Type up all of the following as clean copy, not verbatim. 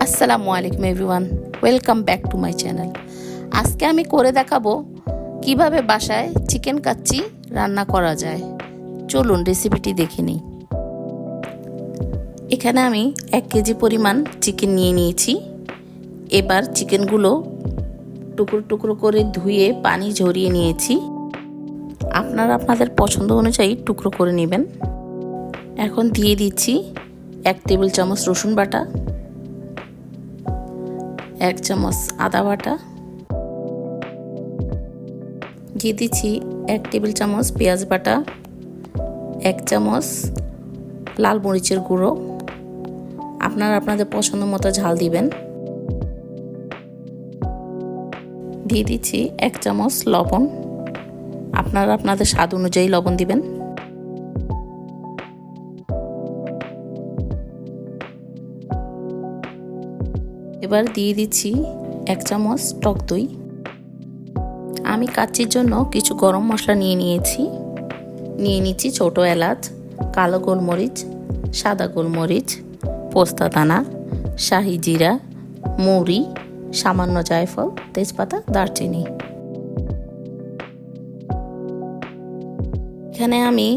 আসসালামু আলাইকুম everyone, welcome back to my channel. আজকে আমি করে দেখাবো কিভাবে বাসায় চিকেন কাচ্চি রান্না করা যায়। চলুন রেসিপিটি দেখে নিই। এখানে আমি 1 কেজি পরিমাণ চিকেন নিয়ে নিয়েছি। এবার চিকেনগুলো টুকরো টুকরো করে ধুয়ে পানি ঝরিয়ে নিয়েছি। আপনারা আপনাদের পছন্দ অনুযায়ী টুকরো করে নেবেন। এখন দিয়ে দিচ্ছি 1 টেবিল চামচ রসুন বাটা, 1 চামচ আদা বাটা, দিয়ে দিচ্ছি 1 টেবিল চামচ পেঁয়াজ বাটা, 1 চামচ লাল মরিচের গুঁড়ো। আপনারা আপনাদের পছন্দ মতো ঝাল দিবেন। দিয়ে দিচ্ছি 1 চামচ লবণ, আপনারা আপনাদের স্বাদ অনুযায়ী লবণ দিবেন। এবার দিয়ে দিচ্ছি 1 চামচ টক দই। আমি কাচ্চির জন্য কিছু গরম মশলা নিয়ে নিচ্ছি ছোট এলাচ, কালো গোলমরিচ, সাদা গোলমরিচ, পোস্তা দানা, শাহি জিরা, মৌরি, সামান্য জায়ফল, তেজপাতা, দারচিনি। এখানে আমি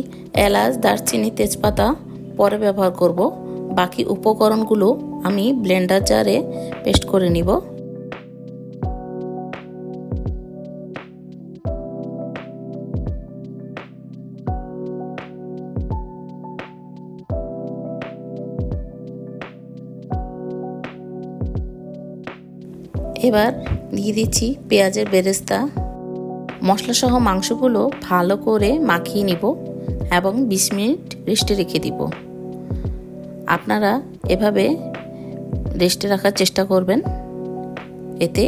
এলাচ, দারচিনি, তেজপাতা পরে ব্যবহার করব। বাকি উপকরণগুলো আমি ব্লেন্ডার জারে পেস্ট করে নিব। এবার দিয়ে দিচ্ছি পেঁয়াজের বেরেস্তা। মশলাসহ মাংসগুলো ভালো করে মাখিয়ে নিব এবং 20 মিনিট রেস্টে রেখে দিব। আপনারা এভাবে রেস্টে রাখার চেষ্টা করবেন, এতে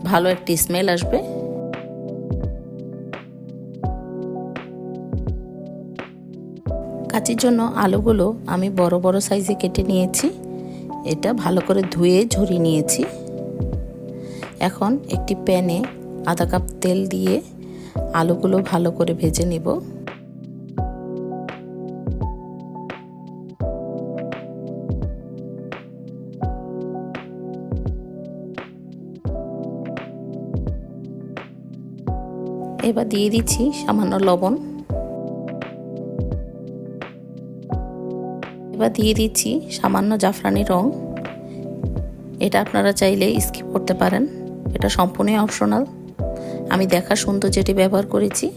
ভালো একটি স্মেল আসবে। কাচ্চির জন্য আলুগুলো আমি বড় বড় সাইজে কেটে নিয়েছি। এটা ভালো করে ধুয়ে ঝরিয়ে নিয়েছি। এখন একটি প্যানে আধা কাপ তেল দিয়ে আলুগুলো ভালো করে ভেজে নিব। এবার দিয়ে দিচ্ছি সামান্য লবণ। এবার দিয়ে দিচ্ছি সামান্য জাফরানি রং। এটা আপনারা চাইলে স্কিপ করতে পারেন, এটা সম্পূর্ণ অপশনাল। আমি দেখার সৌন্দর্যটি ব্যবহার করেছি।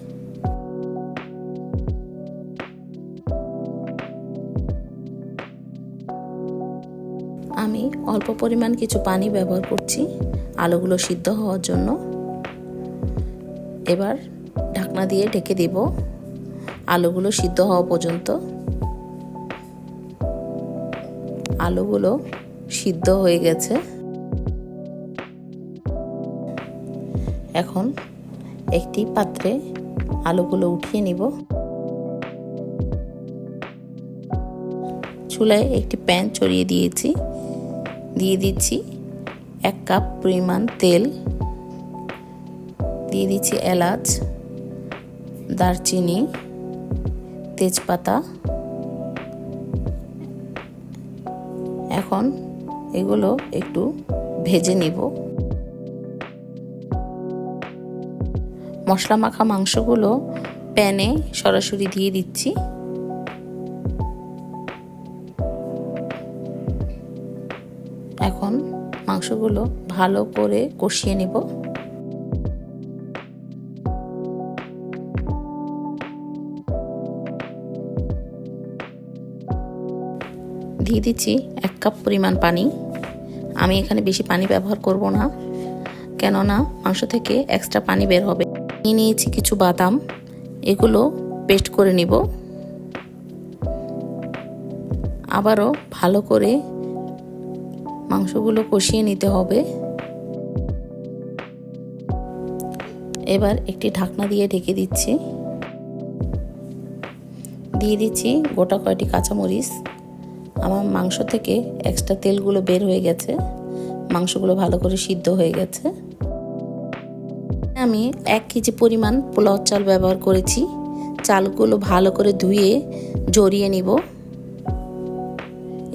আমি অল্প পরিমাণ কিছু পানি ব্যবহার করছি আলুগুলো সিদ্ধ হওয়ার জন্য। এবার ঢাকনা দিয়ে ঢেকে দেব আলুগুলো সিদ্ধ হওয়া পর্যন্ত। আলুগুলো সিদ্ধ হয়ে গেছে। এখন একটি পাত্রে আলুগুলো উঠিয়ে নিব। চুলায় একটি প্যান চড়িয়ে দিয়েছি। দিয়ে দিচ্ছি 1 কাপ পরিমাণ তেল। দিয়ে দিচ্ছি এলাচ, দারচিনি, তেজপাতা। এখন এগুলো একটু ভেজে নিব। মশলা মাখা মাংসগুলো প্যানে সরাসরি দিয়ে দিচ্ছি। এখন মাংসগুলো ভালো করে কষিয়ে নেব। দিয়ে দিচ্ছি 1 কাপ পরিমাণ পানি। আমি এখানে বেশি পানি ব্যবহার করব না, কেননা মাংস থেকে এক্সট্রা পানি বের হবে। নিয়ে নিয়েছি কিছু বাদাম, এগুলো পেস্ট করে নিব। আবারও ভালো করে মাংসগুলো কষিয়ে নিতে হবে। এবার একটি ঢাকনা দিয়ে ঢেকে দিচ্ছি। দিয়ে দিচ্ছি গোটা কয়টি কাঁচামরিচ। আমার মাংস থেকে এক্সট্রা তেলগুলো বের হয়ে গেছে, মাংসগুলো ভালো করে সিদ্ধ হয়ে গেছে। আমি 1 কেজি পরিমাণ পোলাও চাল ব্যবহার করেছি। চালগুলো ভালো করে ধুয়ে ঝরিয়ে নিব।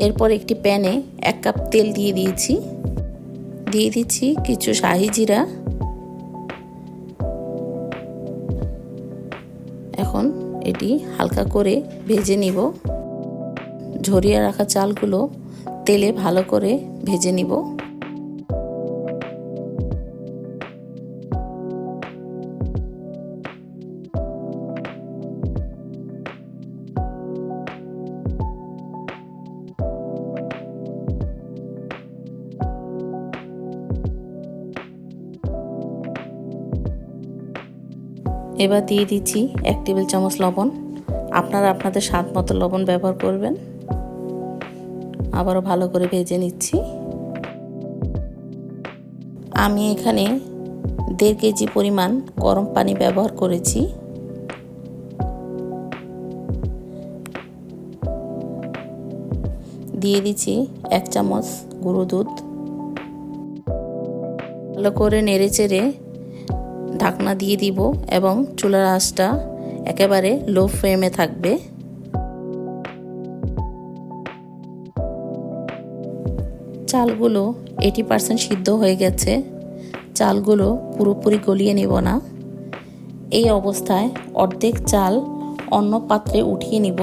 এরপর একটি প্যানে 1 কাপ তেল দিয়ে দিয়েছি। দিয়ে দিচ্ছি কিছু শাহি জিরা। এখন এটি হালকা করে ভেজে নিব। ঝরিয়ে রাখা চালগুলো তেলে ভালো করে ভেজে নিব। এবার দিয়ে দিচ্ছি 1 টেবিল চামচ লবণ। আপনারা আপনাদের স্বাদ মতো লবণ ব্যবহার করবেন। আবারও ভালো করে ভেজে নিচ্ছি। আমি এখানে 1.5 কেজি পরিমাণ গরম পানি ব্যবহার করেছি। দিয়ে দিচ্ছি 1 চামচ গুঁড়ো দুধ। ভালো করে নেড়েচেড়ে ঢাকনা দিয়ে দিব এবং চুলার আঁচটা একেবারে লো ফ্লেমে থাকবে। চালগুলো 80% সিদ্ধ হয়ে গেছে। চালগুলো পুরোপুরি গলিয়ে নেব না। এই অবস্থায় অর্ধেক চাল অন্য পাত্রে উঠিয়ে নিব।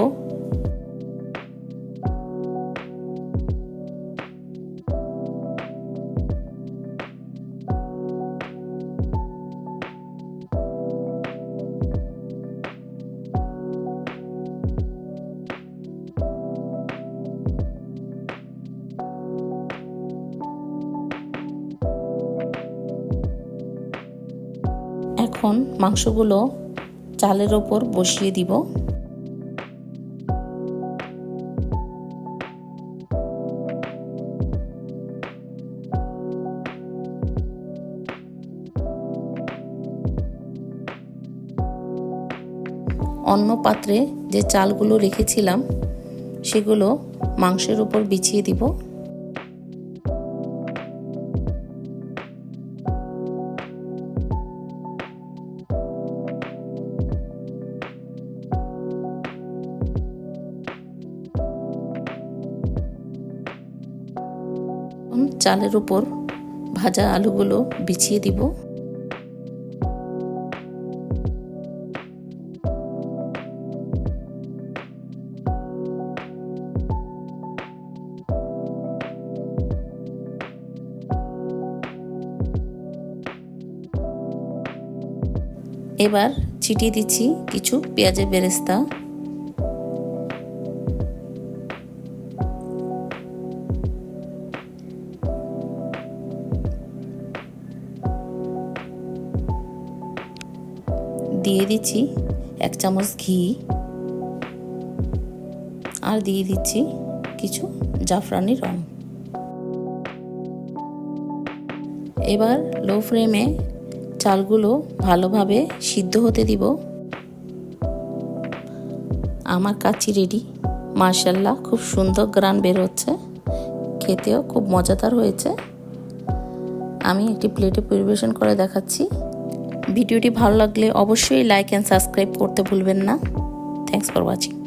এখন মাংসগুলো চালের ওপর বসিয়ে দিব। অন্য পাত্রে যে চালগুলো রেখেছিলাম সেগুলো মাংসের উপর বিছিয়ে দিব। চালের উপর ভাজা আলুগুলো বিছিয়ে দিব। এবার ছিটিয়ে দিচ্ছি কিছু পেঁয়াজের বেরেস্তা। দিয়ে দিচ্ছি 1 চামচ ঘি আর দিয়ে দিচ্ছি কিছু জাফরানি রং। এবার লো ফ্লেমে চালগুলো ভালোভাবে সিদ্ধ হতে দিব। আমার কাচ্চি রেডি। মাশাআল্লাহ, খুব সুন্দর গ্রান বের হচ্ছে। খেতেও খুব মজাদার হয়েছে। আমি একটি প্লেটে পরিবেশন করে দেখাচ্ছি। ভিডিওটি ভালো লাগলে অবশ্যই লাইক অ্যান্ড সাবস্ক্রাইব করতে ভুলবেন না। Thanks for watching.